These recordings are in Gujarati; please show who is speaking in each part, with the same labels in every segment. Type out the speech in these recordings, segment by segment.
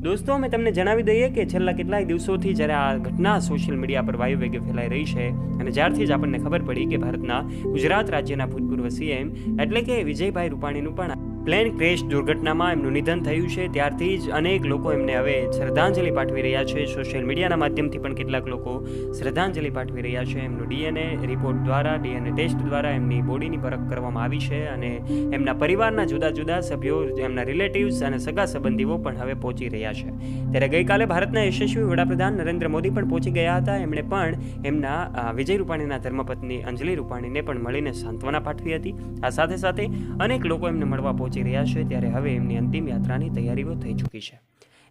Speaker 1: દોસ્તો, અમે તમને જણાવી દઈએ કે છેલ્લા કેટલાય દિવસોથી જ્યારે આ ઘટના સોશિયલ મીડિયા પર વાયુ વેગે ફેલાઈ રહી છે અને જ્યારથી જ આપણને ખબર પડી કે ભારતના ગુજરાત રાજ્યના ભૂતપૂર્વ સીએમ એટલે કે વિજયભાઈ રૂપાણીનું પણ પ્લેન ક્રેશ દુર્ઘટનામાં એમનું નિધન થયું છે, ત્યારથી જ અનેક લોકો એમને હવે શ્રદ્ધાંજલિ પાઠવી રહ્યા છે. સોશિયલ મીડિયાના માધ્યમથી પણ કેટલાક લોકો શ્રદ્ધાંજલિ પાઠવી રહ્યા છે. એમનું ડીએનએ રિપોર્ટ દ્વારા, ડીએનએ ટેસ્ટ દ્વારા એમની બોડીની પરખ કરવામાં આવી છે અને એમના પરિવારના જુદા જુદા સભ્યો, એમના રિલેટિવ્સ અને સગા સંબંધીઓ પણ હવે પહોંચી રહ્યા છે. ત્યારે ગઈકાલે ભારતના યશસ્વી વડાપ્રધાન નરેન્દ્ર મોદી પણ પહોંચી ગયા હતા. એમણે પણ એમના વિજય રૂપાણીના ધર્મપત્ની અંજલિ રૂપાણીને પણ મળીને સાંત્વના પાઠવી હતી. આ સાથે સાથે અનેક લોકો એમને મળવા પહોંચી રહ્યા છે. ત્યારે હવે એમની અંતિમ યાત્રાની તૈયારીઓ થઈ ચૂકી છે.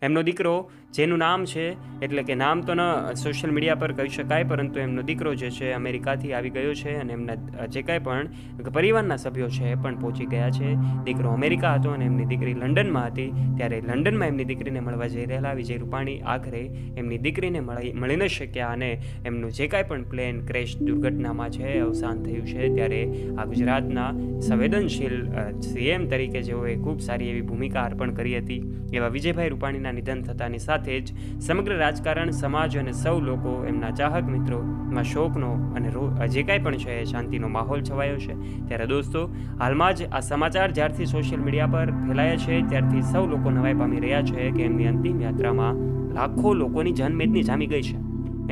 Speaker 1: એમનો દીકરો, જેનું નામ છે, એટલે કે નામ તો ન સોશિયલ મીડિયા પર કહી શકાય, પરંતુ એમનો દીકરો જે છે અમેરિકાથી આવી ગયો છે અને એમના જે કાંઈ પણ પરિવારના સભ્યો છે એ પણ પહોંચી ગયા છે. દીકરો અમેરિકા હતો અને એમની દીકરી લંડનમાં હતી. ત્યારે લંડનમાં એમની દીકરીને મળવા જઈ રહેલા વિજય રૂપાણી આખરે એમની દીકરીને મળી ન શક્યા અને એમનું જે કાંઈ પણ પ્લેન ક્રેશ દુર્ઘટનામાં છે અવસાન થયું છે. ત્યારે આ ગુજરાતના સંવેદનશીલ સીએમ તરીકે જેઓએ ખૂબ સારી એવી ભૂમિકા અર્પણ કરી હતી એવા વિજયભાઈ રૂપાણીના નિધન થતાની સાથે જ સમગ્ર રાજકારણ, સમાજ અને સૌ લોકો, એમના ચાહક મિત્રોમાં શોકનો અને જે કાંઈ પણ છે શાંતિનો માહોલ છવાયો છે. ત્યારે દોસ્તો, હાલમાં જ આ સમાચાર જ્યારથી સોશિયલ મીડિયા પર ફેલાયા છે ત્યારથી સૌ લોકો નવાઈ પામી રહ્યા છે કે એમની અંતિમ યાત્રામાં લાખો લોકોની જનમેદની જામી ગઈ છે.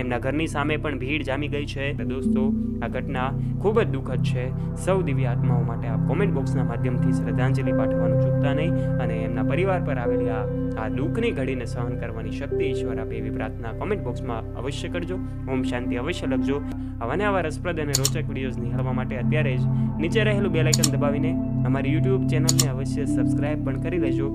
Speaker 1: એમના ઘરની સામે પણ ભીડ જામી ગઈ છે. દોસ્તો, આ ઘટના ખૂબ જ દુઃખદ છે. સૌ દિવ્ય આત્માઓ માટે આપ કોમેન્ટ બોક્સના માધ્યમથી શ્રદ્ધાંજલિ પાઠવવાનું ચૂકતા નહીં અને એમના પરિવાર પર આવેલી આ દુઃખની ઘડીને સહન કરવાની શક્તિ ઈશ્વર આપે એવી પ્રાર્થના કોમેન્ટ બોક્સમાં અવશ્ય કરજો. ઓમ શાંતિ અવશ્ય લખજો. આવા રસપ્રદ અને રોચક વિડીયોઝ નિહાળવા માટે અત્યારે જ નીચે રહેલું બેલ આઇકન દબાવીને અમારી યુટ્યુબ ચેનલને અવશ્ય સબસ્ક્રાઇબ પણ કરી લેજો.